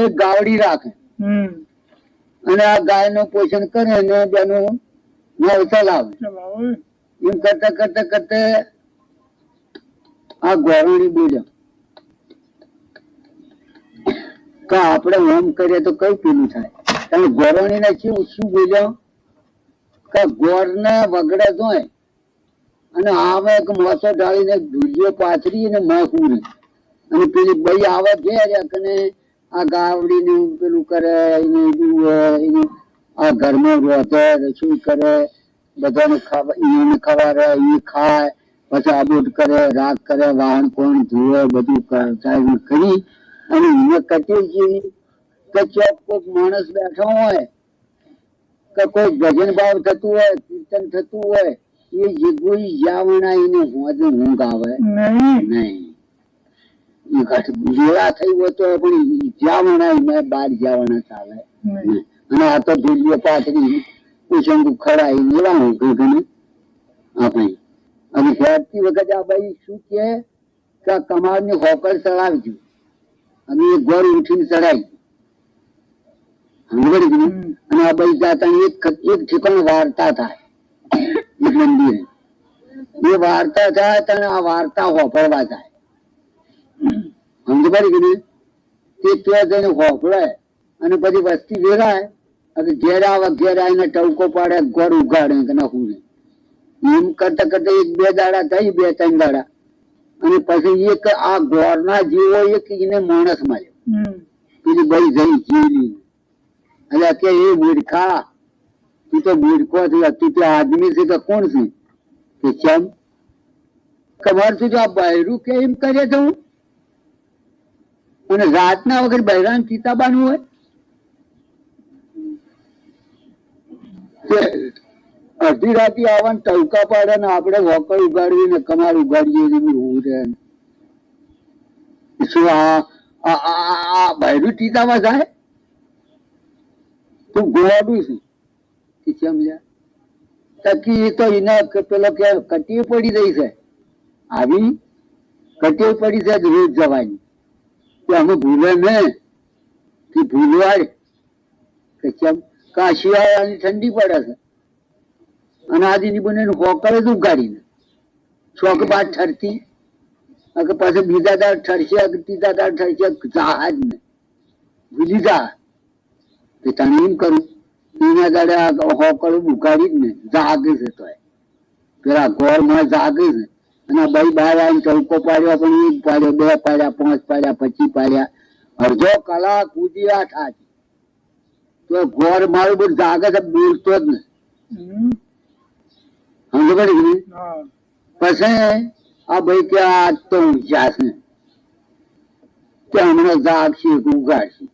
એક ગાવડી રાખે અને આ ગાય નું પોષણ કરે અને તેનું ચલાવે. એમ કરતા કરતા કરતા આ ગોરણી બોલ્યા કે આપણે ઓમ કરીએ તો કઈ પેલું થાય. તમે ગોરણી ને શું બોલ્યો કે ગોર ને વગડે જોય અને આવે એક મોસો ઢાળીને ધૂલિયો પાથરી અને માખું અને પેલી બઈ આવે ઘેર અને આ ગાવડી નું પેલું કરે આ ઘરમાં રોતે રસોઈ કરે બધાને ખવારે એ ખાય પછી આબૂટ કરે રાગ કરે વાહન કોણ ધોવે બધું કરી અને એને કચે જેવી કે ચોક કોઈક માણસ બેઠો હોય કે કોઈ ભજન ભાવ થતું હોય કીર્તન થતું હોય એ જગ્યા જાવણા એને હોજ ઊંઘ આવે નહીં. જોડા થઈ હોય તો પણ જાવણા બાર જવાના ચાલે અને આ તો ધૂલિયો પાથરી ઉછંગુ ખડાઈ લેવા ઊંઘે ગમે આપણે. અને ફેરતી વખતે આ ભાઈ શું કે કમાડ ની હોકર ચડાવજો અને એ ઘર ઉઠીને ચડાવી અને આ ભાઈ જાતા એક ઠેકાણ વાર્તા થાય એક મંદિરે એ વાર્તા થાય તને આ વાર્તા હોફળવા જાય સમજ પડી કે તે ત્યાં જઈને હોફળે અને પછી વસ્તી વેરાય અને ઘેર આવીને ટવકો પાડે ઘર ઉગાડે કે નાખું એમ કરતા કરતા એક બે દાડા થઈ બે ત્રણ દાડા અને પછી એક આ ગોરના જેવો એક એને માણસ માર્યો પેલી ભાઈ જઈ જીવી એટલે કે એ મૂર્ખા તું તો મૂર્ખો તું તો આદમી છે કે કોણ છે કે કેમ ખબર છે જો આ બહેરું કે એમ કરે છે હું અને રાતના વગર બહેરાન ચિતાબાનું હોય અડધી રાતે આવવાને ટવકા પાડે ને આપડે વોકર ઉગાડવી ને કમાર ઉગાડીએ શું આ બહેરું ચિતામાં જાય તું ગોવાડું છે સમજ્યા તકી તો એના પેલો કે કટીએ પડી રહી છે આવી કટીએ પડી છે રોજ જવાની કે અમે ભૂલે ને કે ભૂલવાય કે કેમ કા શિયાળાની ઠંડી પડે છે અને આદિની બને હોકરે જ ઉગાડીને છોક બાદ ઠરતી પાછું બીજા દાડ ઠરશે ત્રીજા દાડ ઠરશે જહાજ ને ભૂલી જા કે તને એમ કરું એના દાડે હોકર ઉગાડી જ ને જાગે છે તો પેલા ઘર માં જાગે છે અને ભાઈ બહાર આવીને ચૌકો પાડ્યો પણ એક પાડ્યો બે પાડ્યા પાંચ પાડ્યા 25 પાડ્યા અડધો કલાક કૂદ્યા થાય તો ઘર મારું બધું જાગે છે બોલતો જ ને સમજ પડી પછી આ ભાઈ કે આજ તો ઊંચા છે કે હમણાં જાગશે ઉગાડશે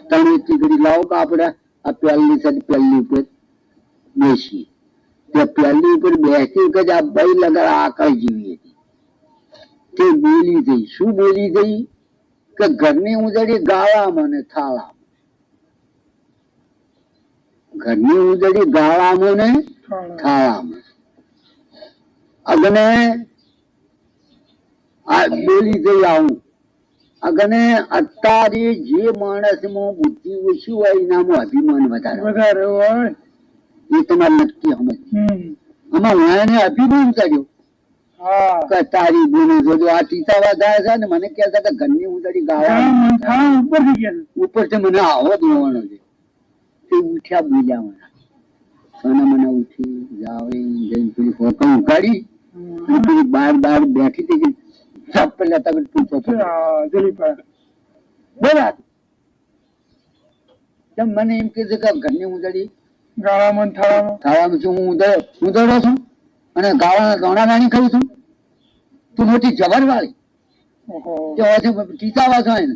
તમે ચીકડી લાવો કે આપડે આ પહેલી છે પહેલી ઉપર બેસીએ તે પહેલી ઉપર બેસી કે આ ભાઈ લગા આકાશ જેવી હતી તે બોલી ગઈ શું બોલી ગઈ કે ઘરની ઉજળી ગાળામાં ને થાળામાં ઘરની ઉજળી ગાળામાં ને થાળામાં અગને આ બોલી ગઈ આવું અગને અત્યારે જે માણસમાં બુદ્ધિ ઓછી હોય એનામાં અભિમાન વધારે હોય એ તમારે નક્કી સમજ આમાં એને અભિમાન કર્યો કે તારી બોલી જોજો આ ટીચાવા જાય છે ને મને કહે છે કે ઘરની ઉંદરી ગાવા ઉપર થી મને આવો જોવાનો છે તે ઉઠ્યા બોલ્યા મને મને ઉઠી જાવે જઈને પેલી ફોટો ઉગાડી બાર બાર બેઠી હતી પેલા તમે પૂછો બોલા મને એમ કીધું કે ઘરની ઉંદરી ગાળામાં થાળામાં છું હું ઉંદરો છું અને ગાળાના દોણા નાની ખાઉં છું તું મોટી જબર વાળી ટીચાવા જાય ને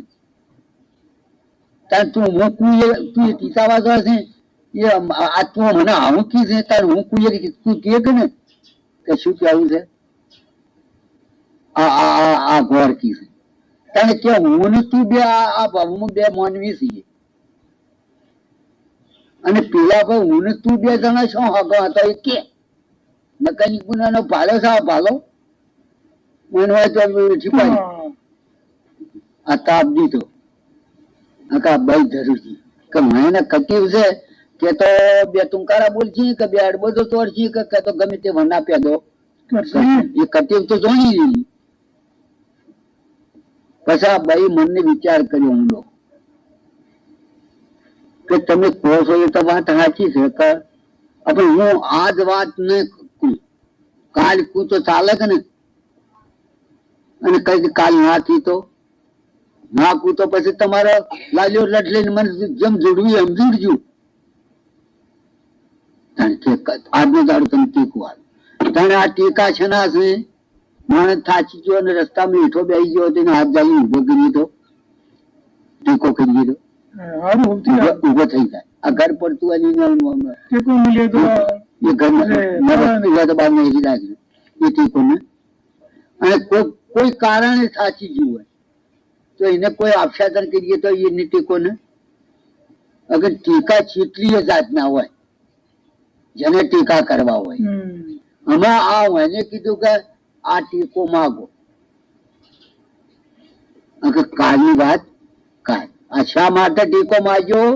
તાર તું હું કુએ તું ટીચાવા જાય છે એ આ તું મને આવું કી છે તાર હું કુએ તું કે ને કે શું કેવું છે આ ઘોર કી છે તને કે હું ને તું બે આ ભાવમાં બે માનવી છીએ અને પેલા ભાઈ હું ને તું બે જણા શું હગો હતા એ કે નકાની ગુનાનો ભાલો છે આ ભાલો મને હોય તો છીપાય આ તાપ દીધો ભાઈ જરૂરથી કે મને કટીવ છે કે તો બે તુંકારા બોલછી કે બે અડબોજો તોડછી કે તો ગમે તે વના પેદો એ કટીવ તો જોઈ લીધી. પછી આ ભાઈ મનને વિચાર કર્યો ઊંડો કે તમે કહો છો એ તો વાત સાચી છે કે હવે હું આજ વાત ને કાલ કું તો ચાલે કે ને, અને કઈ કાલ નાખી તો નાખું તો પછી તમારે લાલ્યો લટ લઈને મને જેમ જોડવું એમ જોડજો. આજનો દાડો તમે ટીકું હાલ તને આ ટીકા છે ના છે માણસ થાચી ગયો અને રસ્તામાં હેઠો બેસી ગયો હતો હાથ જાય ઉભો કરી દીધો, ટીકો કરી દીધો, ઉભો થઈ જાય. આ ઘર પડતું એ ઘર તો બાર નહીં લાગે એ ટીકો ને. અને કોઈ કારણે થાચી ગયું હોય તો એને કોઈ આક્ષેપન કરીએ તો એને ટીકો ને. અગર ટીકા ચીટલી જાતના હોય જેને ટીકા કરવા હોય, આમાં આ એને કીધું કે આ ટીકો માગો. કાલની વાત કાલ આ શા માટે ટીકો માગ્યો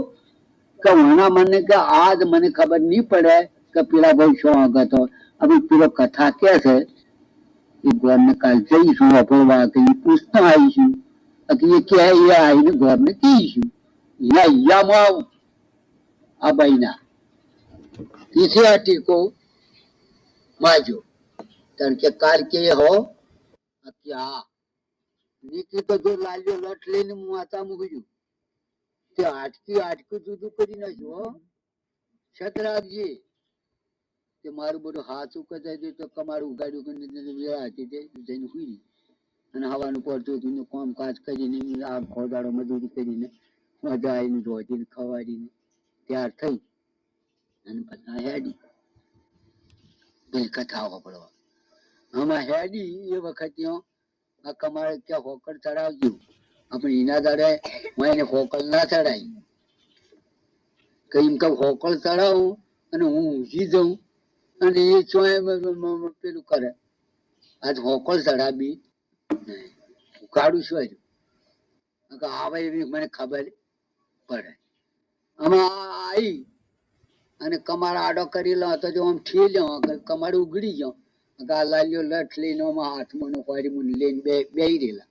કે વણા મને કે આજ મને ખબર નહીં પડે કે પેલા ભાઈ શું આગળ હવે પેલો કથા કે છે એ ઘરને કાલ જઈશું વાપરવા કે પૂછતા આવીશું એ કે આવીને ઘરને કહીશું એના ઈયામાં આવું આ ભાઈના તેથી આ ટીકો માજો. કારણ કે કાલ કે હો હા નીતિ તો જો લાલ્યો લટ લઈને હું આતા મૂકજો તે આટકી જુદું કરી નાખ્યું. છતરાજી તે મારું બધું હાથ ઉકળાઈ તો કમારું ઉગાડ્યું જઈને હુઈ અને હવાનું પડતું હતું કામ કાજ કરીને આ ખોદાડો મજૂરી કરીને મજા આવીને રોટીને ખવાડીને તૈયાર થઈ અને પછી હેડી ભાઈ કથા વાપરવા આમાં હેડી એ વખત આ કમારે ક્યાં હોકર ચડાવજો આપણે એના દાડે હું એને હોકલ ના ચડાવી કઈ હોકલ ચડાવું અને હું ઊંઘી જઉં અને એ પેલું કરે. આજ હોકલ ચડાવી કાઢું શું આવે એવી મને ખબર પડે. આમાં આવી અને કમાડ આડો કરી લો તો જો આમ ઠી લો કમાડ ઉગડી જાઉં આ લાલ્યો લઠ લઈને હાથમાં વાળી લઈને બે રહેલા.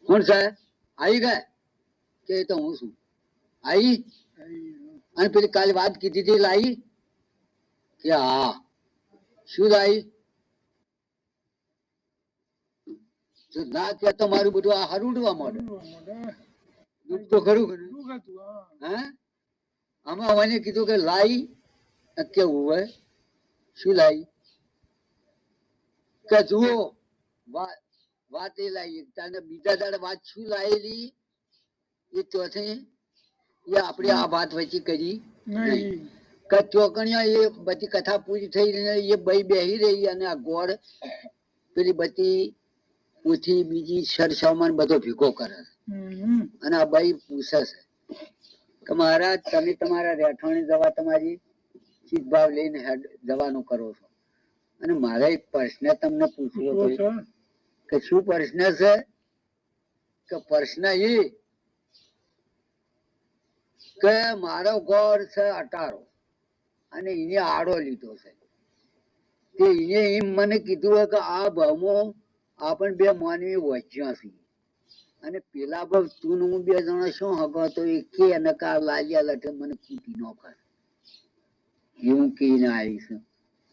કોણ સાહેબ આવી ગયા કે તો હું છું આવી અને પેલી કાલે વાત કીધી હતી લાવી કે હા શું લાવી ના કે તો મારું બધું આ હરુડવા માંડે દુઃખ તો ખરું હે. આમાં મને કીધું કે લાઈ કેવું હોય શું લાવી કે જુઓ વાત એ લાવી તને બીજા દાડે વાત શું લાવેલી એ ચોથી એ આપણે આ વાત વચ્ચે કરી ચોકણીયા એ બધી કથા પૂરી થઈ એ બઈ બેહી રહી અને આ ગોળ પેલી બધી પૂથી બીજી સરસામાન બધો ભેગો કરે અને આ બઈ પૂછે છે કે મહારાજ તમે તમારા રહેઠાણી દવા તમારી ચીજ ભાવ લઈને જવાનું કરો છો અને મારે એક પ્રશ્ન તમને પૂછવો છે કે શું પ્રશ્ન છે કે પ્રશ્ન એ કે મારો ઘર છે અટારો અને એને આડો લીધો છે તે એને એમ મને કીધું હોય કે આ ભાવમાં આપણ બે માનવી વચ્યા છીએ અને પેલા ભાવ તું હું બે જણા શું હગો તો એ કે અને કા લાગ્યા લઠે મને કૂટી ન કરે એવું કહીને આવીશું.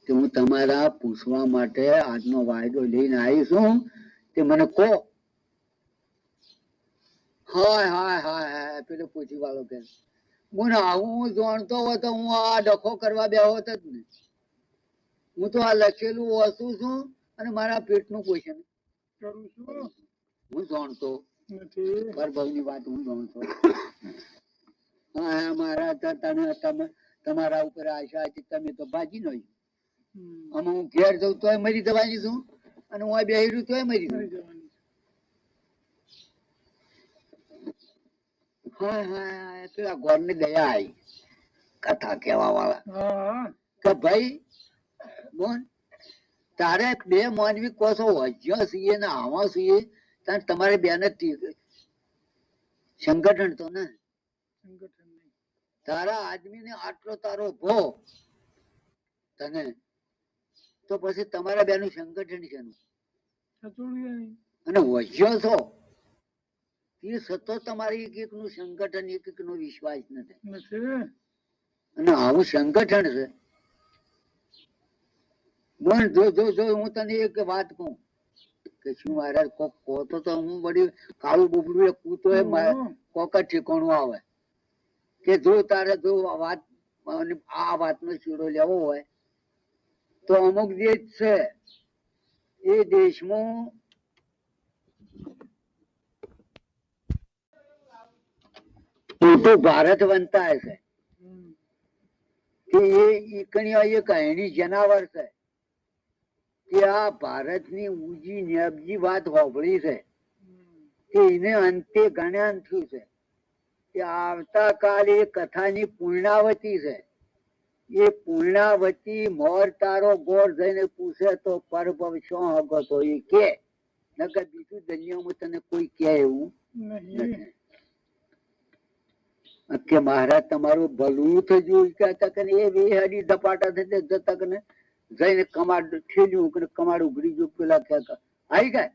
તે હું તમારા પૂછવા માટે આજનો વાયદો લઈને આવીશું તે મને કહો. હાય હાય હાય હાય પેલો પૂછી વાળો કે હું જાણતો હોય તો હું આ ડખો કરવા બે હોત જ ને. હું તો આ લખેલું વસ્તુ છું અને મારા પેટનું ક્વેશ્ચન કરું છું. હું જાણતો ની વાત હું જાણતો મારા તમારા ઉપર આશા હતી તમે તો ભાજી નો અમે હું ઘેર જઉં તોય મરી જવાની છું અને હું બેહી રહ્યું તોય મરી જવાની. હા હા પેલા ગોર ની દયા આવી કથા કેવા વાળા કે ભાઈ બોલ તારે બે માનવી કોસો વજ્યા છીએ ને આવા છીએ તાર તમારી બેન સંગઠન તો ને સંગઠન નહીં. તારા આદમી ને આટલો તારો ભો તને તો પછી તમારા બેનું સંગઠન છે સચોડિયા નહીં. અને વજ્યો છો એ સતો તમારી એક નું સંગઠન એક નો વિશ્વાસ નથી નથી. અને આવું સંગઠન છે. બોલ જો જો જો હું તને એક વાત કહું કે શું મહારાજ કોક કહતો તો હું બધી કાળું બુબડું કૂતો કોક જ ઠેકાણું આવે કે જો તારે જો વાત આ વાતનો ચીડો લેવો હોય તો અમુક દેશ છે એ દેશમાં મોટું ભારત બનતા હશે કે એ એક એની જનાવર છે કે આ ભારતની ઊંજી નેબજી વાત હોભળી છે કે એને અંતે ગણ્યાન થયું છે કે આવતા એ કથાની પૂર્ણાવતી છે. એ પૂર્ણાવતી મોર તારો ગોળ જઈને પૂછે તો પરભવ શું હગો તો એ કે નકર બીજું દુનિયામાં તને કોઈ કે એવું નથી કે મહારાજ તમારું ભલું થયું કહેતા કે એ વેહાડી ધપાટા થતા જતા કે જઈને કમાડ ઠેલ્યું કે કમાડ ઉઘડી ગયું પેલા કહેતા આવી ગયા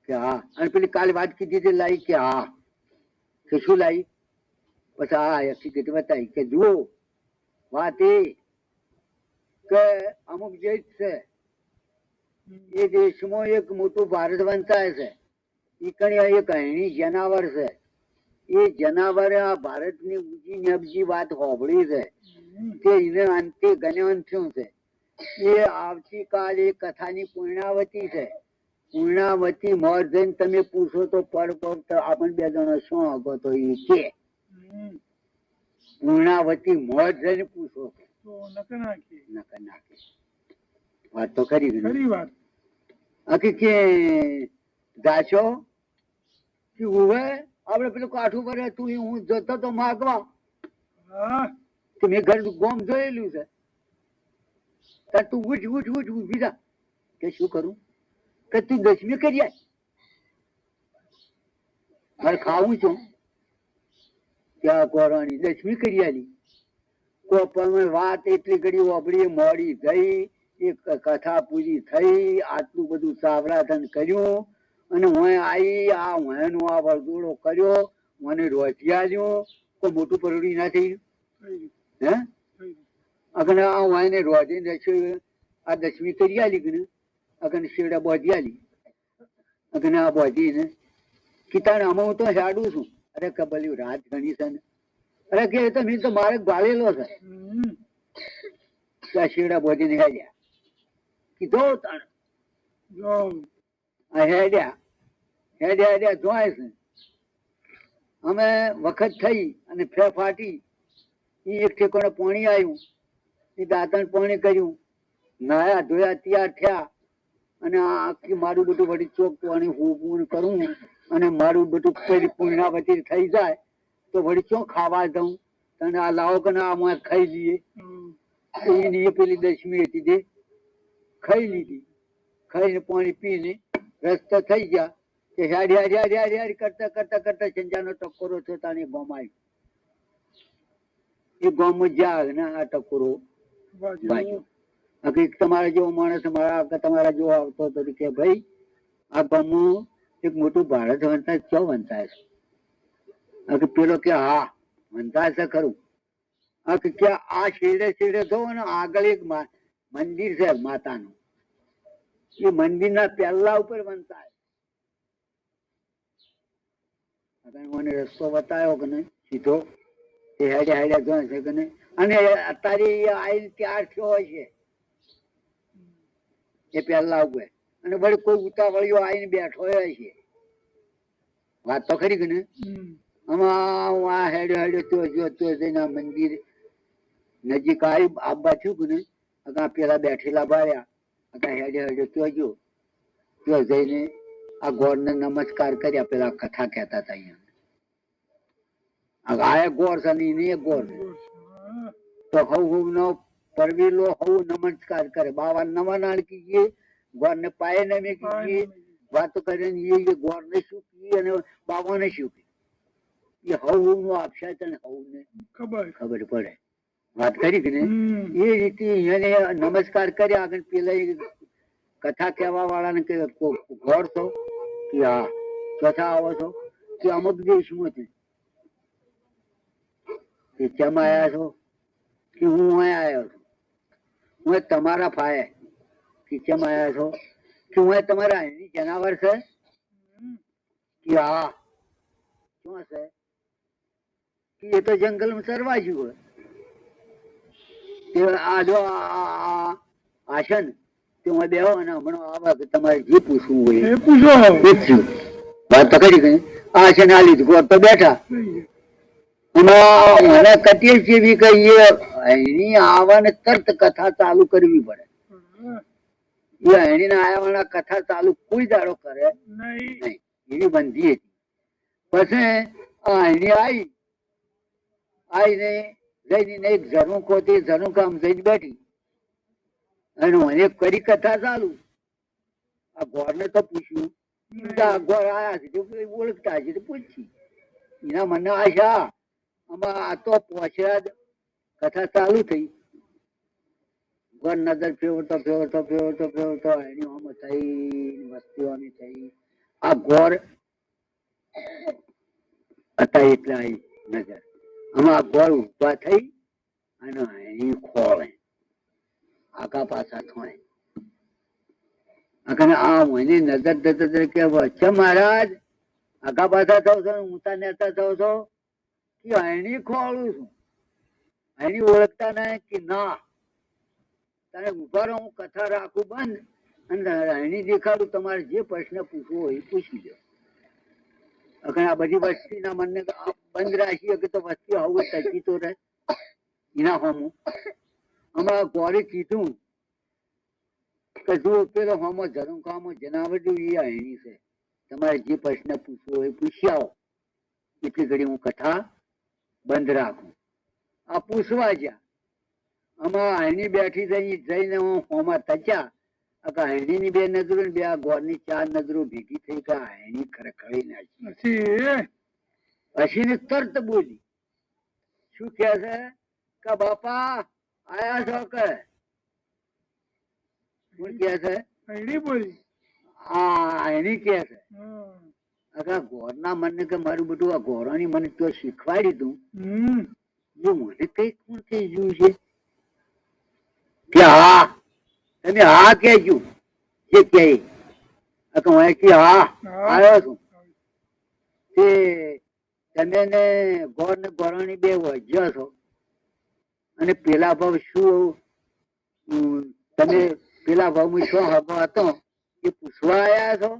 કે હા અને પેલી કાલે વાત કીધી હતી લાઈ કે હા કે શું લાઈ પછી હા હકીકત બતાવી કે જુઓ વાત એ કે અમુક જે છે એ દેશમાં એક મોટું ભારત વંચાય છે એ કણી એક અહીણી જનાવર છે એ જનાવરે આ ભારતની ઊંચી નેબજી વાત હોભળી છે કે એને અંતે ગણ્યાન થયું છે. એ આવતીકાલે કથાની પૂર્ણાવતી છે. પૂર્ણાવતી મોર જઈને તમે પૂછો તો પર આપણે બે જણો શું આગો તો એ કે પૂર્ણાવતી મોર જઈને પૂછો તો નકર નાખી. નકર નાખે વાત તો ખરી ખરી વાત. આખી કે જાશો કે ઉવે આપડે પેલું કાઠું ભરે તું હું જતો તો માગવા હા કે મેં ઘર ગોમ જોયેલું છે તાર તું ઉઠ ઉઠ ઉઠ ઉભી જા કે શું કરું કે તું દસમી કરી આય મારે ખાવું છું ત્યાં કોરાની દસમી કરી આલી તો પણ વાત એટલી ઘડી વાપરી મોડી થઈ એક કથા પૂરી થઈ આટલું બધું સાવરાધન કર્યું અને હું આવી આ હું આ વરદોડો કર્યો મને રોજી આલ્યો કોઈ મોટું પરોડી ના થઈ હે અગને આ વાયને રોજી ને આ દસમી કરી આલી કે અગને શેડા બોધી આલી અગને આ બોધી ને કિતાને અમે હું તો હેડું છું અરે કબલ્યું રાત ગણી છે ને અરે કે તો મેં તો મારે ગાળેલો છે ત્યાં શેડા બોધીને હેડ્યા કીધો તાણ હેડ્યા હેડ્યા હેડ્યા જોય છે અમે વખત થઈ અને ફે ફાટી એ એક ઠેકોને પાણી આવ્યું એ દાંતણ પાણી કર્યું નાયા ધોયા તૈયાર થયા અને આખી મારું બધું વળી ચોક પાણી હું કરું અને મારું બધું પેલી પૂર્ણાવતી થઈ જાય તો વળી ચો ખાવા દઉં તને આ લાવો કે ના આમાં ખાઈ લઈએ એની એ પેલી દસમી હતી તે ખાઈ લીધી ખાઈને પાણી પીને રસ્તો થઈ ગયા કે હેડ હેડ હેડ હેડ હેડ કરતા કરતા કરતા સંજાનો ટકોરો થયો તાને ગામ આવ્યો એ ગામમાં જ્યાં ને આ ટકોરો વાગ્યો હકીક તમારા જેવો માણસ તમારા જેવો આવતો હતો કે ભાઈ આ ગામમાં એક મોટું ભારત વંચાય ક્યાં વંચાય છે પેલો કે હા વંચાય છે ખરું કે આ શેડે શેડે થો ને આગળ એક મંદિર છે માતાનું એ મંદિરના પહેલા ઉપર વંચાય મને રસ્તો બતાવ્યો કે નહીં સીધો એ હેડ્યા હેડ્યા જોઈ છે કે નહીં અને અત્યારે આઈ ત્યાર થયો હોય છે એ પહેલા ઉપર અને વળી કોઈ ઉતાવળીઓ આવીને બેઠો હોય છે વાત તો ખરી કે ને આમાં હેડ્યો હેડ્યો તો જઈને મંદિર નજીક આવી આબા થયું કે ને પેલા બેઠેલા બાર્યા હેડ્યો હેડ્યો તો જો ત્યાં જઈને આ ગોળ ને નમસ્કાર કર્યા પેલા કથા કહેતા હતા અહીંયા આ ગોળ છે ને ગોળ તો હવ નો પરવેલો હવ નમસ્કાર કરે બાવા નવા નાણકી ગોળ ને પાયે નમે કીજીએ વાતો કરીને એ ગોળને શું કી અને બાબાને શું કી એ હવ નું આપશે તને હવને ખબર. ખબર પડે વાત કરી કે ને હમ. એ રીતે એને નમસ્કાર કર્યા આગળ પેલા એ કથા કહેવા વાળાને કે ઘોર છો કે હા કથા આવો છો કે અમુક દેશમાંથી કે કેમ આયા છો કે હું અહીં આવ્યો છું હું તમારા ફાયે કે કેમ આયા છો કે હું તમારા અહીંની જનાવર છે હમ. કે હા શું છે કે એ તો જંગલમાં ચરવા જ્યું હોય તે આ જો આશન તે હું બેહો અને હમણાં આવા કે તમારે જે પૂછવું હોય એ પૂછો. પૂછ્યું વાત તો કરી ગઈ આશન આ લીધું ગોળ તો બેઠા થઈ મને કટીએ જેવી કહીએ એની આવવાને તરત કથા ચાલુ કરવી પડે ગયું. એ એની આયાવાળા કથા ચાલુ કોઈ દાડો કરે નહીં. નહીં એની બંધી હતી પછી એની આવીને જઈને એક ઝરૂ ખોતી ઝરૂ કામ જઈને બેઠી અને મને કરી કથા ચાલુ આ ગોળને તો પૂછ્યું આ ગોળ આયા છે તે ઓળખતા છે તે પૂછી એના મને આશા આમાં આ તો પહોંચ્યા જ કથા ચાલુ થઈ ગોળ નજર ફેરવતો ફેરવતો ફેરવતો ફેરવતો એની આમ થઈ વસ્તીઓની થઈ આ ગોળ હતા એટલે આવી નજર આમાં આ ગોળ ઉભા થઈ અને એની ખોળે આગા પાછા થોય અને આ મને નજર નજર કે વચ્ચે મહારાજ આગા પાછા થયો છો ઊંચા નેતા થયો છો કે એની ખોળું છું એની ઓળખતા નહીં કે ના તારે ઉભા રહો હું કથા રાખું બંધ અને એની દેખાડું તમારે જે પ્રશ્ન પૂછવો હોય એ પૂછી લો અગર આ બધી વસ્તીના મનને બંધ રાખી કે તો વસ્તી આવું ટકી તો રહે એના હોમું આમાં ગોળે કીધું કે જો પેલો હોમો જરૂર કામો જનાવર જો એ એની છે તમારે જે પ્રશ્ન પૂછવો હોય પૂછી આવો એટલી ઘડી હું કથા બંધ રાખું આ પૂછવા જ્યાં આમાં આની બેઠી જઈને હું હોમાં તચ્યા આની બે નજરો બે આ ગોળની ચાર નજરો ભેગી થઈ કે આની ખરખડી નાખી પછી પછી ને તરત બોલી શું કે છે કે બાપા આયા છો કે શું કે છે એની બોલી. આ એની કે છે હમ. આખા ગોળના મને કે મારું બધું આ ગોળાની મને તો શીખવાડી દઉં હમ. જો મને કઈ કોણ થઈ ગયું છે કે હા તમે હા કેજો જે કે હા આવ્યો છું તે તમે ને ગોળ ને ગોળાની બે વજ્યા છો અને પેલા ભાવ શું તમે પેલા ભાવ શું હકો હતો એ પૂછવા આવ્યા છો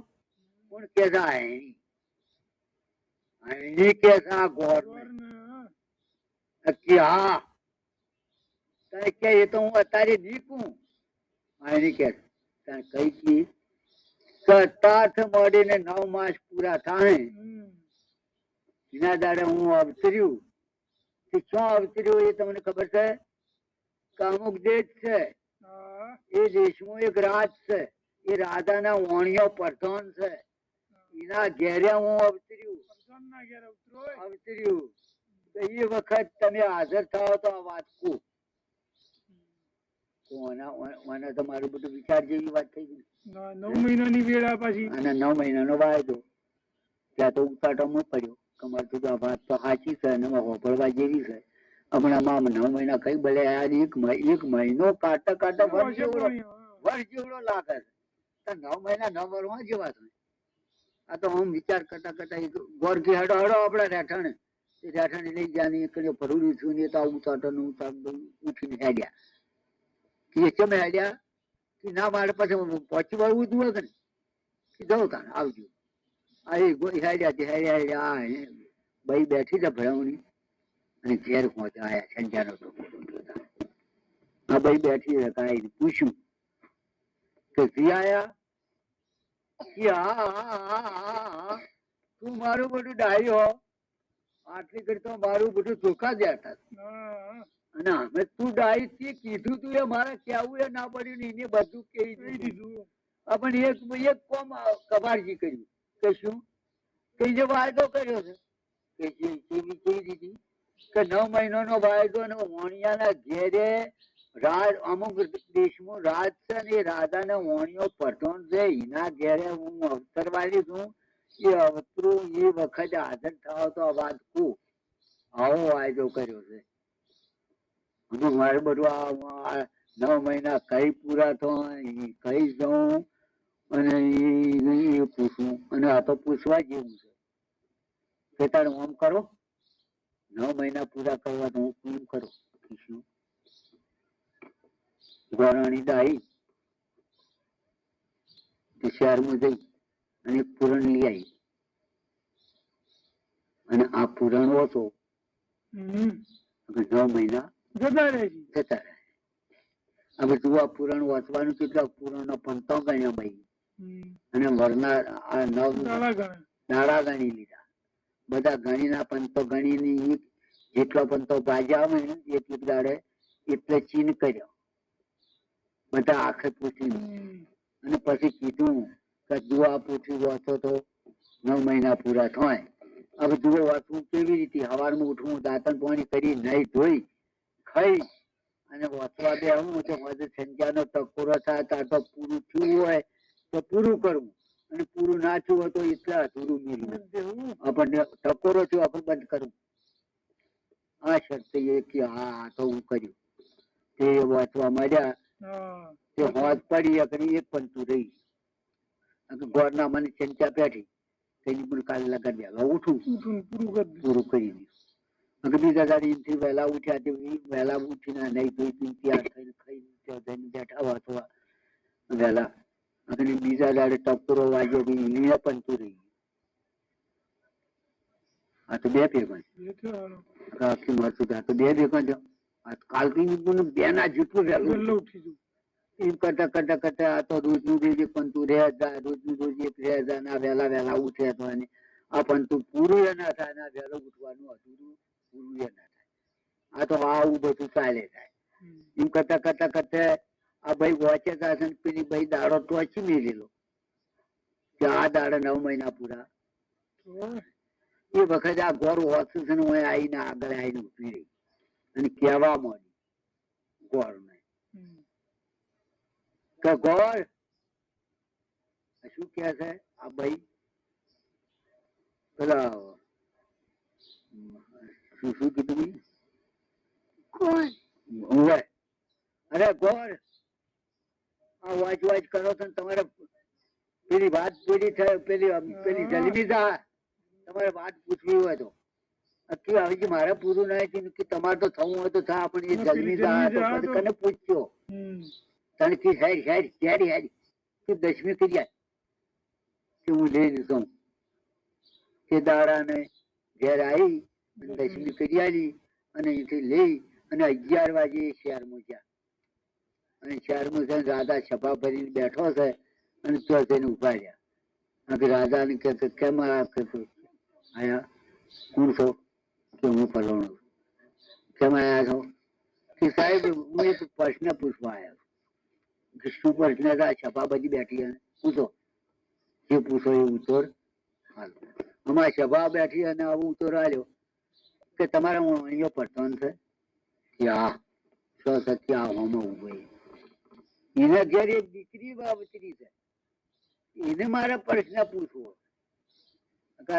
કોણ કે છે આની કે છે આ ગોળ કે હા તને કે એ તો હું અત્યારે નીકું આની કે કઈ કી સતાર્થ મળીને 9 માસ પૂરા થાય એના દાડે હું અવતર્યું કે શું અવતર્યું એ તમને ખબર છે કે અમુક દેશ છે એ દેશમાં એક રાજ છે એ રાજાના વાણિયો પ્રધાન છે એના ઘેરે હું અવતર્યું તો એ વખત તમે હાજર થાવ તો આ વાત કહું મને તો મારું બધું વિચાર જેવી વાત થઈ ગઈ 9 મહિનાની વેળા પાછી. અને 9 મહિનાનો વાયદો ત્યાં તો ઉતાટો પડ્યો કમર તો આ વાત તો સાચી છે અને હોભળવા જેવી છે હમણાં 9 મહિના કઈ ભલે એક મહિનો કાંટા કાંટા વર્ષ જેવડો લાગે છે 9 મહિના 9 વર્ષમાં જેવા થાય આ તો હું વિચાર કરતા કરતા ગોરથી હડો હડો આપડે રહેઠાણે રહેઠાણે લઈ ગયા ને ભરૂડી છું ને તો ઉતાટો ઉઠીને હેડ્યા કે કેમ હેડ્યા કે ના મારે પછી પહોંચી વળવું જ હોય ને કે જવું તાને આવજો આ એ હેડ્યા ભાઈ બેઠી છે ભરાવણી અને ઘેર પહોંચ્યા આયા સંજાનો આ ભાઈ બેઠી રકાઈ પૂછ્યું કે જી આયા કે હા તું મારું બધું ડાયો આટલી ઘડી તો મારું બધું ધોકા દેતા અને અમે તું ડાઈ થી કીધું તું એ મારે કેવું એ ના પડ્યું ને એને બધું કહી દીધું પણ એક કોમ કબારજી કર્યું કે શું કે જે વાયદો કર્યો છે કે કેવી દીધી કે 9 મહિનાનો વાયદો ને વણિયાના ઘેરે રાજ અમુક દેશમાં રાજ છે ને એ રાજાને વણિયો પઠોણ છે એના ઘેરે હું અવતરવાની છું એ અવતરું એ વખતે હાજર થાવ તો આ વાત કું આવો વાયદો કર્યો છે અને મારે બધું આ 9 મહિના કઈ પૂરા થાય કઈ જવું અને એ પૂછવું અને આ તો પૂછવા જેવું છે કે તારે આમ કરો 9 મહિના પૂરા કરવા તો હું કેમ કરું શું ગોરાણી દાઈ શહેરમાં જઈ અને પૂરણ લઈ આવી અને આ પૂરણ હતો 9 મહિના જતા રહે છે. જતા રહે હવે તું આ પુરાણ વાંચવાનું કેટલા પુરાણો પંતો ગણ્યા ભાઈ અને વરના આ 9 દાડા ગણે. દાડા ગણી લીધા બધા ગણીના પંતો ગણીની જેટલો પંતો ભાજ્યા આવે ને એટલી દાડે એટલે ચીન કર્યો બધા આંખે પૂછી અને પછી કીધું કે જુઓ આ પૂછી વાંચો તો 9 મહિના પૂરા થાય હવે જુઓ વાંચવું કેવી રીતે સવારમાં ઉઠવું દાંતણ પાણી કરી નહીં ધોઈ ખાઈ અને વાંચવા બે આવું તો હજુ સંખ્યાનો ટકોરો થાય ત્યાર તો પૂરું થયું હોય તો પૂરું કરવું અને પૂરું ના થયું હોય તો એટલા અધૂરું મેળવું આપણને ટકોરો થયો આપણે બંધ કરવું આ શરત એ કે હા તો હું કર્યું તે વાંચવા માંડ્યા હા. તે હોજ પડી એક પંતું રહી ગોરના મને ચિંતા બેઠી તેની પણ કાલે લગાડી હવે ઉઠું પૂરું કરી દીધું બીજા દાડી વહેલા ઉઠ્યા તે વહેલા ઉઠીને નહીં ધોઈ તૈયાર થઈને ખાઈ બેઠા વાંચવા વહેલા અને બીજા દાડે ટપરો વાગ્યો એને પંતું રહી આ તો બે ભેગા આખી મળતું આ તો બે ભેગા છે કાલથી બે ના જેટલું વહેલું ઉઠી જવું. એમ કરતા કરતા કરતા આ તો રોજનું રોજ એક પંતું રહે જાય રોજનું રોજ એક રહે જાય ના વહેલા વહેલા ઉઠે તો આ પંતું પૂરું એ ના થાય ના વહેલો ઉઠવાનું અધૂરું પૂરું એ ના થાય આ તો આવું બધું ચાલે થાય એમ કરતા કરતા કરતા આ ભાઈ વાંચે છે પેલી ભાઈ દાડો ટોચી મેલેલો કે આ દાડે 9 મહિના પૂરા એ વખતે આ ગોર વાંચું છે ને હું આવીને આગળ આવીને ઉભી રહી અને કહેવા માંડી ગોર ને કે ગોર શું કે છે આ ભાઈ પેલા શું કીધું કોણ અરે ગોર આ વાંચ વાંચ કરો છો તમારે પેલી વાત પૂરી થાય પેલી જલમી જાય તમારે વાત પૂછવી હોય તો અકી આવી કે મારે પૂરું નહીં થયું કે તમારે તો થવું હોય તો થા પણ એ જલમી જાય તો પછી કને પૂછ્યો તને કે હેડ હેડ હેડ હેડ તું 10મી કરી જાય કે હું લઈ જાઉં તે દાડાને ઘેર આવી 10મી કરી આવી અને અહીંથી લઈ અને 11 વાગે શહેરમાં ગયા અને શહેરમાં જઈને રાધા સભા ભરીને બેઠો છે અને તો તેને ઉભા રહ્યા રાજા ને કે કેમ આયા કોણ છો કે હું ફલાણો કેમ આયા છો કે સાહેબ હું એક પ્રશ્ન પૂછવા આવ્યો કે શું પ્રશ્ન સભા બધી બેઠી પૂછો જે પૂછો એ ઉત્તર હાલો અમારી સભા બેઠી અને આવું ઉત્તર આવ્યો કે તમારે અહીંયા પડતન છે કે હા સત્ય આવવામાં ઉભો એના ઘેર એક દીકરી બાબતરી છે એને મારે પ્રશ્ન પૂછવો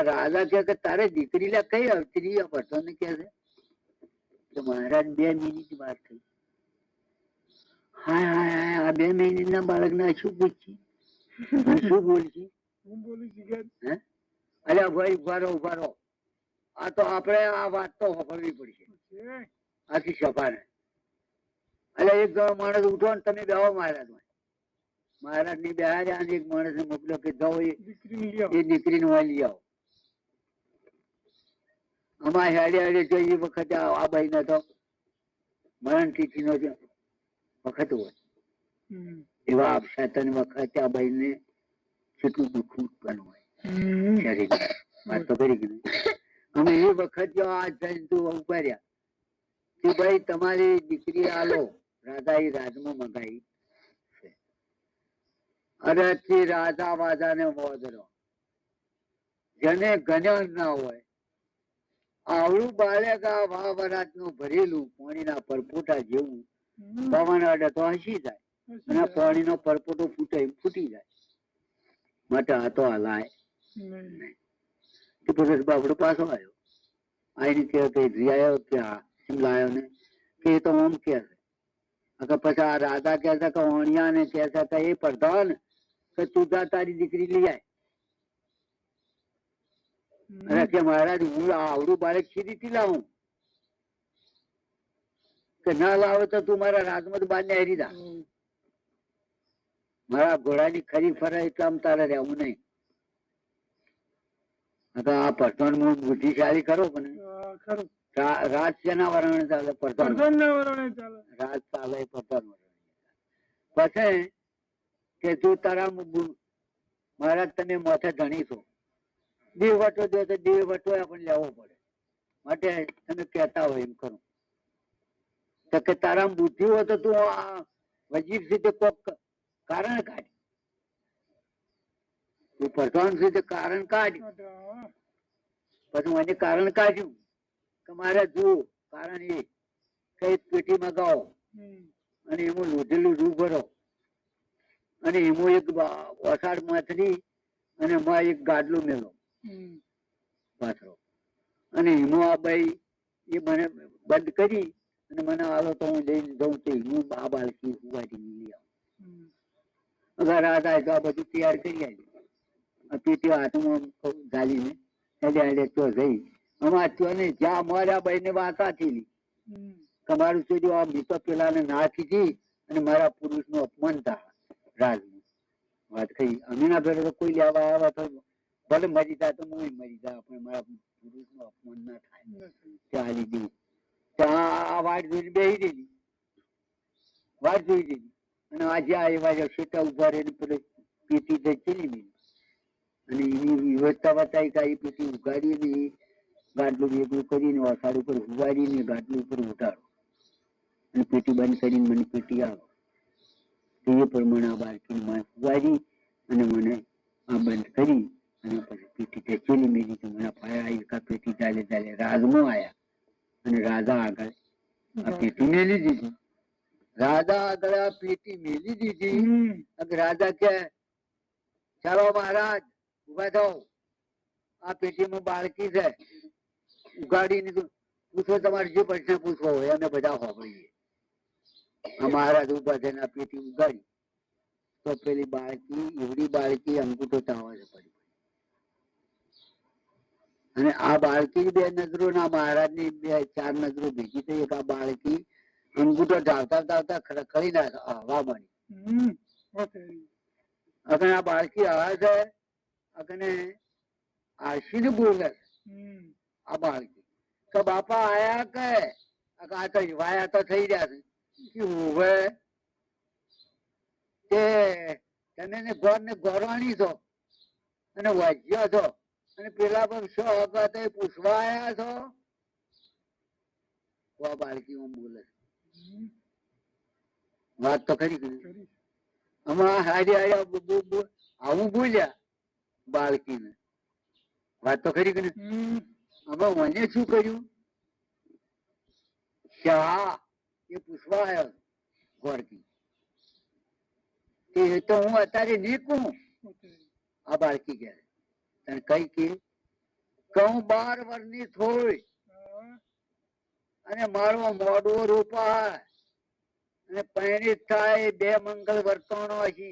રાજા કે તારે દીકરી લે કઈ અવતરી પડતન કે છે મહારાજ 2 મિનિટ વાત થઈ હા હા આ 2 મિનિટના બાળકના શું પૂછી શું બોલছি અરે ભાઈ ઉભા રહો આ તો આપણે આ વાત તો સાંભળવી પડશે આખી સભાને એટલે એક માણસ ઉઠો ને તમે બેહો મહારાજ ની બેહાર્યા અને એક માણસ ને મોકલ્યો કે જાઓ એ દીકરીને વાય લઈ આવો આમાં હેડે હેડે જોઈએ વખતે આ ભાઈ ને તો મરણ તિથિ નો વખત હોય એવા આપસાતન વખતે આ ભાઈ ને કેટલું દુઃખ ઉત્પન્ન હોય શરીર વાત તો કરી ગયું અમે એ વખત જો આ જંતુ ઉપાડ્યા કે ભાઈ તમારી દીકરી આલો રાધા એ રાજમાં મંગાઈ છે અરે થી રાધા વાધા ને મોદરો જેને ગણ્યો જ ના હોય આવડું બાળક આ મહાભારત નું ભરેલું પાણીના પરપોટા જેવું પવન અડે તો હસી જાય અને પાણીનો પરપોટો ફૂટી જાય માટે આ તો હલાય પછી બાપડો પાછો આવ્યો આઈને કે આવ્યો કે હા શિમલા આવ્યો ને કે એ તો આમ કે છે પછી આ રાધા કે છે કે ઓણિયા ને કે છે કે એ પ્રધાન કે તું જા તારી દીકરી લઈ આય અરે કે મહારાજ હું આવડું બાળક સીધી લાવું કે ના લાવે તો તું મારા રાજમાં બાર ને હરી જા મારા ઘોડાની ખરી ફરે એટલે આમ તારે રહેવું નહીં આ પ્રધાન બુદ્ધિશાળી ખરો પણ રાજ શેના વરણે ચાલે પ્રધાન રાજ ચાલે પ્રધાન પછી કે તું તારા મહારાજ તમે માથે ધણી છો દેવ વટો દો તો દેવ વટો આપણને લેવો પડે માટે તમે કહેતા હોય એમ કરું તો કે તારા બુદ્ધિ હોય તો તું આ વજીર સીધે કોક કારણ કાઢ તું પ્રધાન સીધે કારણ કાઢ પછી મને કારણ કાઢ્યું કે મારે જુઓ કારણ એ કઈ પેટીમાં ગાઓ અને એમાં લોઢેલું રૂ ભરો અને એમાં એક અષાઢ માથરી અને એમાં એક ગાડલું મેળો પાથરો અને એમાં આ ભાઈ એ મને બંધ કરી અને મને આલો તો હું લઈને જઉં તો હું આ બાળકી હુવાથી લઈ આવું અગર આ થાય તો આ બધું તૈયાર કરી આવી પેટી હાથમાં ગાલીને એટલે તો જઈ અમાર તો ને જ્યાં મારા ભાઈ ને વાતા થયેલી તમારું સુધી આ મિત્ર પેલા ને ના કીધી અને મારા પુરુષ નું અપમાન થાય રાજનું વાત કહી અમે ના ભેરો તો કોઈ લેવા આવ્યા તો ભલે મરી જાય તો હું મરી જાય પણ મારા પુરુષ નું અપમાન ના થાય ત્યાં લીધી ત્યાં આ વાટ જોઈને બેસી દેલી વાટ જોઈ દીધી અને આજે આ એવા ક્ષેત્ર ઉભા રહીને પેલો પેટી ચલી ગઈ અને એની વ્યવસ્થા બતાવી કે એ પેટી ઉગાડીને ગાડલું ભેગું કરીને વસાડ ઉપર ઉગાડીને ગાડલું ઉપર ઉઠાડો અને પેટી બંધ કરીને મને પેટી આવો તે પ્રમાણે આ બાળકીને ઉગાડી અને મને આ બંધ કરી અને પછી પેટી ચેલી મેલી તો મને ફાયા આવી પેટી ચાલે ચાલે રાજમાં આવ્યા અને રાધા આગળ આ પેટી મેલી દીધી રાધા આગળ આ પેટી મેલી દીધી રાધા કે ચાલો મહારાજ ઉભા થાવ આ પેટીમાં બાળકી છે ઉગાડીને પૂછો તમારે જે પ્રશ્ન પૂછવો હોય અમે બધા હોઈએ મહારાજ ઉભા થઈને આ પેટી ઉગાડી તો પેલી બાળકી એવડી બાળકી અંગૂઠો ચાવવા છે પડી અને આ બાળકી બે નજરો ના મહારાજ ની બે ચાર નજરો ભેગી થઈ એક આ બાળકી અંગૂઠો ધાવતા ધાવતા ખડખડી ના હવા બની આ બાળકી હવા છે અને આશીને બોલે આ બાળકી તો બાપા આયા કે આ તો વાયા તો થઈ રહ્યા છે હવે તે તમે ગોર ને ગોરવાણી છો અને વાજ્યો છો અને પેલા પણ શો હતા પૂછવા આયા છો આ બાળકી હું બોલે વાત તો ખરી કરી આમાં હારી હારી આવું બોલ્યા બાળકીને વાત તો ખરી કરી આમાં મને શું કર્યું શા એ પૂછવા આવ્યો ગોરકી એ તો હું અત્યારે નીકળું આ બાળકી કે તને કઈ કે કહું 12 વર્ષની થોડી અને મારો મોઢો રોપાય અને પરિણિત થાય 2 મંગળ વર્તણો હશે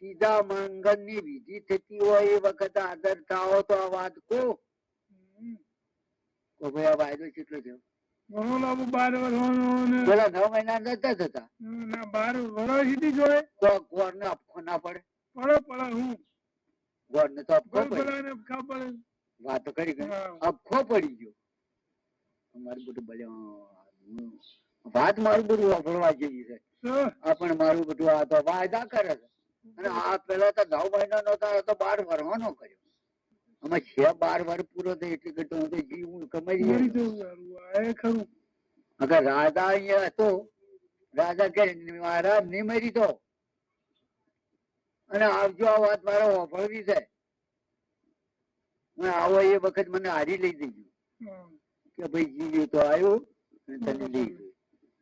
સીધા મંગળ ની વિધિ થતી હોય એ વખત આદર થાઓ તો આ વાત કો ભાઈ આ વાયદો કેટલો થયો 12 વર્ષ પેલા 9 મહિના નતા થતા 12 વર્ષ સુધી જોડે ગોળ ને અપખો ના પડે પડે હું ગોળ ને તો અપખો પડે વાત તો કરી અપખો પડી ગયો મારું બધું ભલે વાત મારું બધું વાપરવા જેવી છે પણ મારું બધું આ તો વાયદા કરે છે અને આ પેલા તો 9 મહિના નતા તો 12 વર્ષનો કર્યો અમે છે 12 વર્ષ પૂરો થાય એટલે કે હું તો જીવું કમાઈ ખરું અગર રાજા અહીંયા હતો રાજા કે મહારાજ નહીં મરી તો અને આવજો, આ વાત મારે વાપરવી છે. હું આવો એ વખત મને હારી લઈ દેજો હમ. કે ભાઈ જીવ્યો તો આવ્યો અને તને લઈ ગયો.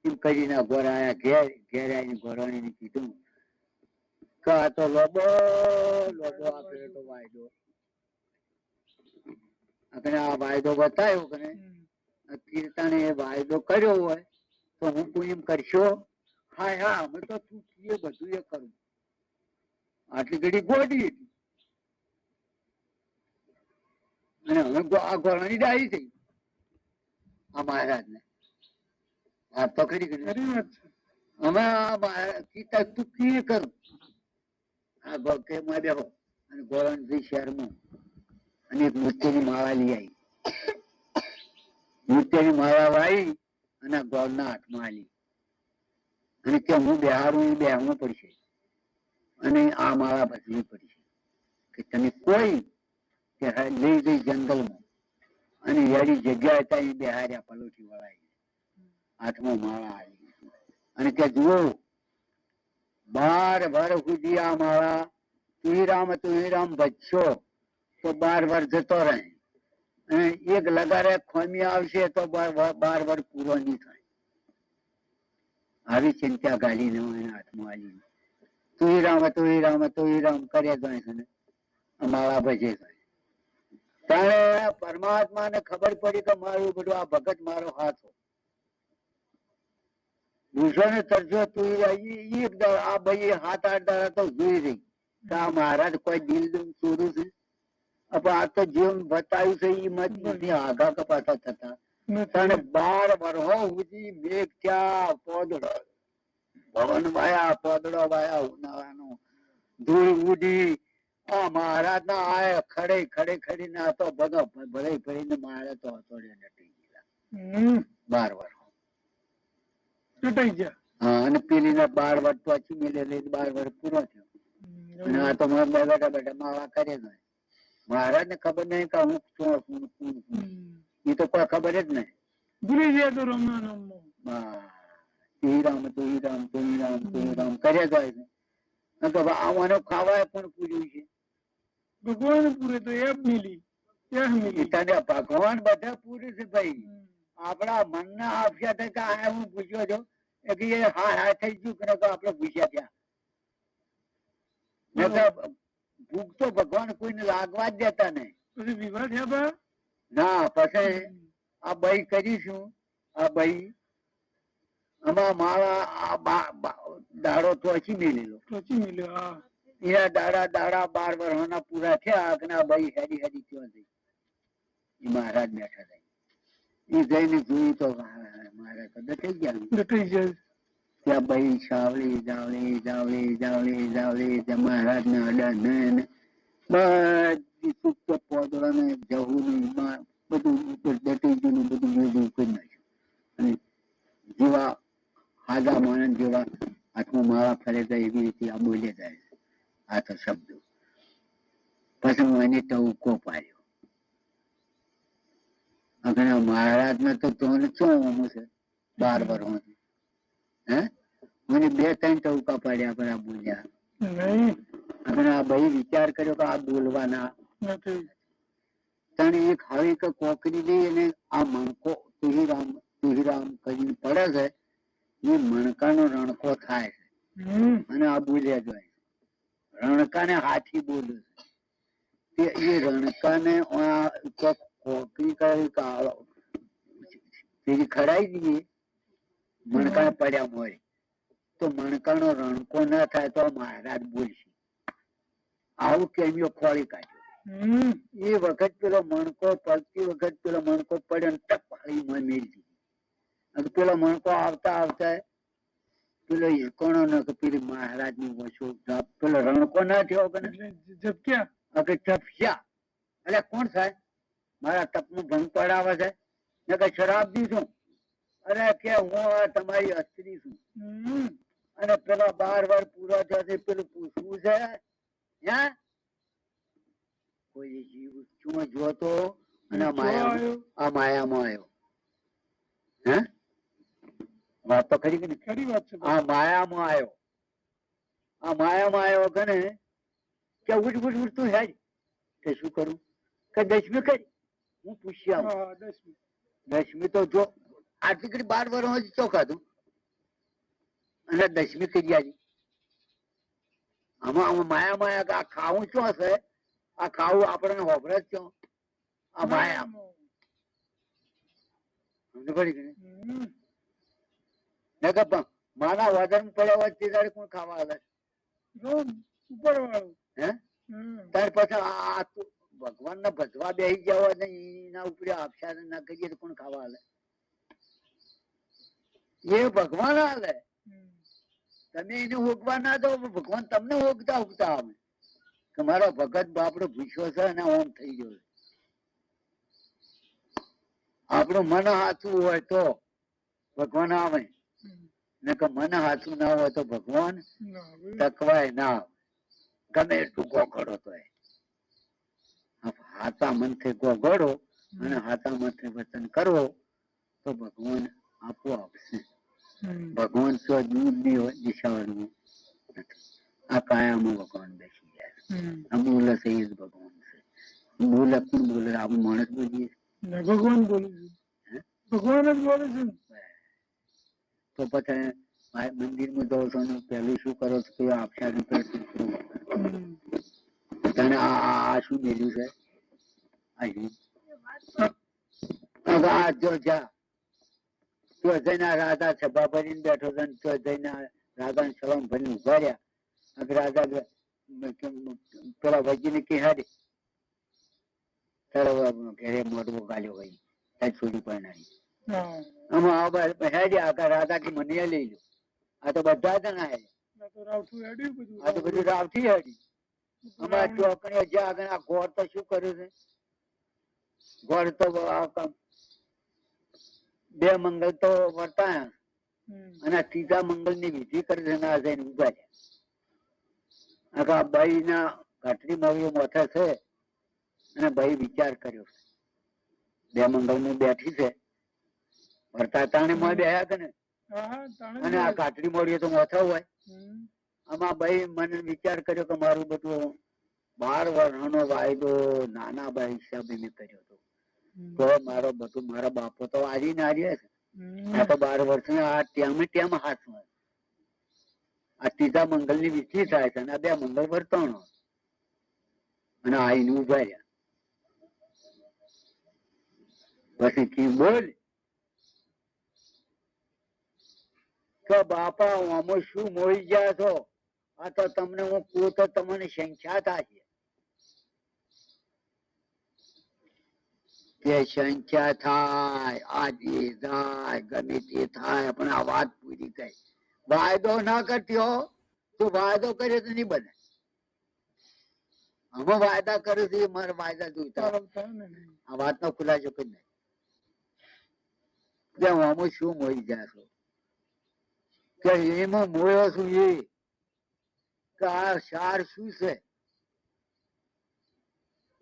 એમ કરીને ઘોર આયા, ઘેર આવીને ઘોરવાણીને કીધું કે આ તો લોબો લોબો આપણે તો વાયદો આપણે આ વાયદો બતાવ્યો કે કીર્તને એ વાયદો કર્યો હોય તો હું કોઈ એમ કરશો? હા હા, અમે તો તું કીએ બધું એ કરું. આટલી ઘડી ગોડી હતી અને હવે આ ઘોડાની ડાળી થઈ આ મહારાજ ને. વાત તો ખરી કરી. ખરી વાત છે. અમે આ કીતા તું કીએ કરું. આ કે માં બેહો અને ગોળાની શહેરમાં અને એક મૂર્તિની માળા લઈ આવી. મૂર્તિની માળા વાળી અને ગોળના હાથમાં આલી અને કે હું બેહારું એ બેહવું પડશે અને આ માળા બદલવી પડશે કે તમે કોઈ લઈ જઈ જંગલમાં અને એની જગ્યા હતા એ બેહાર્યા પલોઠી વળાઈ હાથમાં માળા આવી અને કે જુઓ 12 વર્ષ સુધી આ માળા તુહીરામ બચશો તો 12 વર્ષ જતો રહે અને એક લગારે ખોમી આવશે તો 12 વર્ષ પૂરો નહીં થાય. આવી ચિંતા ગાલીને એના હાથમાં આલી તુહીરામ કરે જાય છે ને માળા ભજે જાય. ત્યારે પરમાત્મા ને ખબર પડી કે મારું બધું આ ભગત મારો હાથ ભૂષો ને તરજો તું આ ભાઈ 7-8 દાડા તો જોઈ રહી કે આ મહારાજ કોઈ દિલ ચોરું છે. આ તો જીવન બતાવ્યું છે એ મત આગા કપાતા થતા 12 વર્ષો સુધી મેઘ થયા પોદડો પવન વાયા પોદડો વાયા ઉનાળાનો ધૂળ ઉડી આ મહારાજ ના આય ખડે ના તો બધો ભલે ભરીને મારે તો હતોડે નટી ગયેલા 12 વર્ષ ચટાઈ ગયા. હા, અને પેલી ના 12 વર્ષ પછી મેલે 12 વર્ષ પૂરો થયો અને આ તો બેઠા બેઠા માળા કરે છે. મહારાજ ને ખબર નહીં કે હું એ તો કોઈ ખબર જ નહીં. ભૂલી ગયા તો રમવા તુહીરામ કર્યા જાય છે. આવાનો ખાવાય પણ પૂર્યું છે. ભગવાન પૂરે તો એ મિલી તને ભગવાન બધા પૂરું છે ભાઈ. આપડા મન ના આપ્યા હતા હું પૂછ્યો છો કે હા થઈ ગયું કે આપડે પૂછ્યા ત્યાં ભૂખ તો ભગવાન કોઈને લાગવા જ દેતા નહીં. પછી વિવાહ થયા ના પછી આ ભાઈ કરીશું આ ભાઈ આમાં મારા દાડો તોચી મેલેલો એના દાડા 12 વર્ષના પૂરા થયા કે આ ભાઈ હેડી ક્યાં જઈ એ મહારાજ બેઠા થાય એ જઈને જોયું તો મહારાજ તો દટાઈ ગયા. ત્યાં ભાઈ જાવલી મહારાજ ને અડા ને બધી સુપ્ત પોદળા ને જવું બધું દટાઈ ગયું બધું મેળવું કરી નાખ્યું અને જેવા હાજા માણસ જેવા હાથમાં માળા ફરે જાય એવી રીતે આ બોલે જાય આ તો શબ્દો. પછી હું એને ટવકો પાડ્યો. મહારાજ ને તો શું છે 12 વર્ષ હે મને 2-3 ટવકા પાડ્યા પર આ બોલ્યા અને આ ભાઈ વિચાર કર્યો કે આ બોલવાના તને એક હવે કે કોકરી લઈ અને આ મણકો તુહીરામ કરીને પડે છે એ મણકાનો રણકો થાય છે અને આ બોલ્યા જાય રણકાને હાથી બોલે છે એ રણકાને કોકરી કરી ખડાઈ દઈએ મણકા પડ્યા હોય તો મણકાનો રણકો ના થાય તો મહારાજ બોલશે. આવું કેમિયો ખોળી કાઢ્યો. એ વખત પેલો મણકો પડતી વખત પેલો મણકો પડ્યો ને ટક પાડી મેળી દીધી. પેલો મણકો આવતા પેલો હિરકોણો ન પેલી મહારાજ ની વસો પેલો રણકો ના થયો કે ચપસ્યા એટલે કોણ થાય મારા તપનું ભંગ પડાવે છે ને કે શરાબ દીધું અરે કે હું તમારી અસ્ત્રી છું અને પેલા 12 વર્ષ પૂરા થયા પેલું પૂછવું છે કોઈ જીવ શું જોતો અને આ માયામાં આવ્યો હે વાત તો ખરી કે આ માયામાં આવ્યો કે ને કે ઉઠ ઉઠ ઉઠ તું હેડ. કે શું કરું? કે 10મી કરી. હું પૂછી આવું. હા 10મી. 10મી તો જો આટલી કરી 12 વર્ષ ચો ખાધું અને 10મી કરી આવી. આમાં માયા માયા કે આ ખાવું શું હશે? આ ખાવું આપણને હોભરે જ છો. આ માયા સમજ પડી કે નહીં? ને કે માના વજન પડ્યા હોય તે દાડે કોણ ખાવા આવે? ઉપર વાળું. હે ત્યાર પછી આ ભગવાન ને ભજવા બેસી જવા ને એના ઉપર આપશા ના કરીએ તો કોણ ખાવા હાલે? એ ભગવાન હાલે. તમે એને હોગવા ના દો, ભગવાન તમને હોગતા હોગતા આવે કે મારો ભગત બાપડો ભૂસ્યો છે અને ઓમ થઈ ગયો છે. આપણું મન હાથું હોય તો ભગવાન આવે, ને કે મન હાથું ના હોય તો ભગવાન તકવાય ના આવે. ગમે એટલું ગોગડો તો હાથા મનથી ગોગડો અને હાથા મનથી વચન કરવો તો ભગવાન આપો આપશે. ભગવાન તો દૂરની દિશાવાનું આ કાયામાં ભગવાન બેસી જાય. આ બોલે છે એ જ ભગવાન છે. બોલે કોણ બોલે? આપણે માણસ બોલીએ. ભગવાન બોલે છે. ભગવાન જ બોલે છે. તો પછી મંદિરમાં જાઓ છો ને પેલું શું કરો છો કે આપશા તને આ શું મેલ્યું છે? આ જો જા તો જઈને રાધા સભા ભરીને બેઠો છે, તો જઈને રાધા સભા ભરીને ઉભા રહ્યા. રાધા પેલા વજીને કે હારે ઘેરે મોઢું ગાલ્યો હોય ત્યાં છોડી પરણાવી. આમાં રાધા કે મને લઈ લો. આ તો બધા જણા હે. આ તો બધું રાવથી હેડી. અમારા ચોકડીઓ જ્યાં આગળ આ ગોળ તો શું કર્યું છે? ગોળ તો 2 મંગળ તો વર્તાયા અને 3જા મંગળ ની વિધિ કરી ના જઈને ઉભા રહ્યા. બાઈ ના ઘાટડી મળ્યો મોથે છે અને ભાઈ વિચાર કર્યો. 2 મંગળ ની બેઠી છે વર્તા તાણે માં બેહ્યા કે ને અને આ ઘાટડી મળ્યો તો મોથા હોય. આમાં ભાઈ મને વિચાર કર્યો કે મારું બધું 12 વર્ષનો વાયદો નાના ભાઈ હિસાબે મેં કર્યો હતો. તો મારો બધું મારા બાપો તો આજી ના રહ્યા છે. આ તો 12 વર્ષ આ ટેમ હાથમાં. આ 3જા મંગળ ની વિધિ થાય છે અને આ 2 મંગળ વર્તણો અને આઈને ઉભા રહ્યા. પછી કી બોલ કે બાપા આમાં શું મોઈ ગયા છો? આ તો તમને હું કહું તો તમને સંખ્યા થાય કે સંખ્યા થાય આજે થાય ગમે તે થાય પણ આ વાત પૂરી થઈ. વાયદો ના કરતી હો તો વાયદો કરે તો નહીં બને. અમે વાયદા કરે છે મારે વાયદા જોઈતા. આ વાત નો ખુલાસો કરી નાખ. આમાં શું મોઈ ગયા છો? કે એમાં મોયો છું એ કે આ સાર શું છે?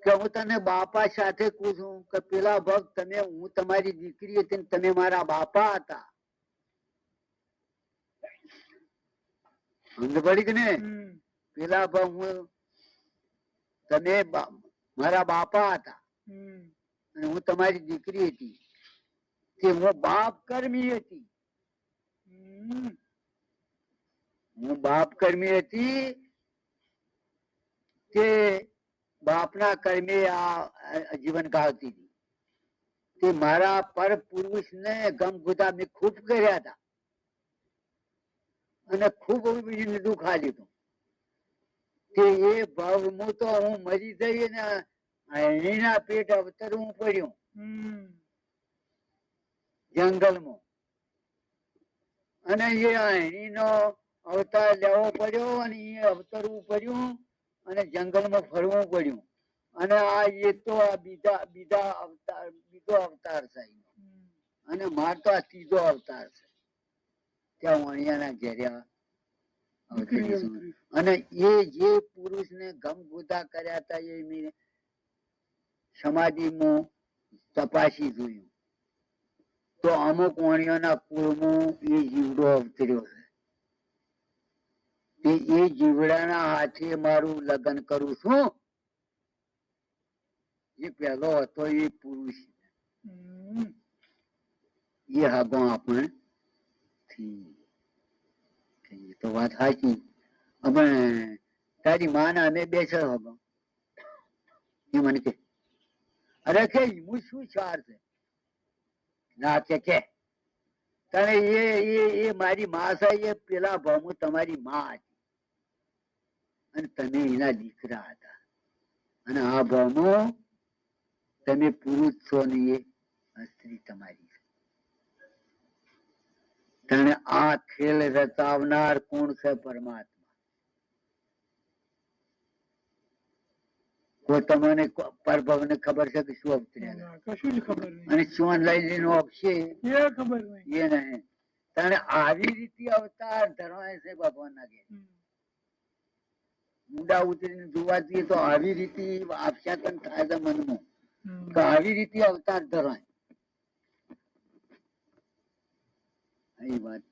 કે હું તને બાપા સાથે પૂછું કે પેલા ભક્ત તમે હું તમારી દીકરી હતી ને તમે મારા બાપા હતા. સમજ પડી કે ને? પેલા ભક્ત હું તમે મારા બાપા હતા અને હું તમારી દીકરી હતી કે હું બાપ કર્મી હતી. હું બાપ કર્મી હતી કે બાપના કર્મે આ જીવન ગાળતી હતી. તે મારા પર પુરુષ ને ગમગુદા મેં ખૂબ કર્યા હતા અને ખૂબ દુઃખ લીધું. કે એ ભાવમાં તો હું મરી જઈ ને એના પેટ અવતરવું પડ્યું જંગલમાં અને એ અહીનો અવતાર લેવો પડ્યો અને એ અવતરવું પડ્યું અને જંગલમાં ફરવું પડ્યું. અને આ એ તો બીજો અવતાર છે અને માર તો આ 3જો અવતાર છે. ત્યાં વણિયાના ઘેર્યા અને એ જે પુરુષ ને ગમ ગુદા કર્યા હતા એ મેં સમાધિમાં તપાસી જોયું તો અમુક વણિયાના કુળમાં એ જીવડો અવતર્યો છે. તે એ જીવડાના હાથે મારું લગ્ન કરું છું. જે પહેલો હતો એ પુરુષ હમ. એ હાગો આપણે થી તો વાત સાચી. અમે તારી માં અમે બેસે હાગો એ મને કે અરે કે હું શું ચાર છે ના કે તને એ મારી માં છે એ પેલા ભાવમાં તમારી માં હતી અને તમે એના દીકરા હતા અને આ ભાવમાં તમે પુરુષ છો ને એ સ્ત્રી તમારી છે. તને આ ખેલ રચાવનાર કોણ છે? પરમાત્મા. કોઈ તમને પરભવ ને ખબર છે કે શું અવતર્યા ના, કશું જ ખબર નહીં. અને શું લઈ લઈને આપશે એ ખબર નહીં. એ નહીં. તને આવી રીતે અવતાર ધરવાય છે ભગવાન ના કે હમ. મુંડા ઉતરીને જોવા જઈએ તો આવી રીતે આપશાતન થાય છે મનમાં હમ. કે આવી રીતે અવતાર ધરાય. એ વાત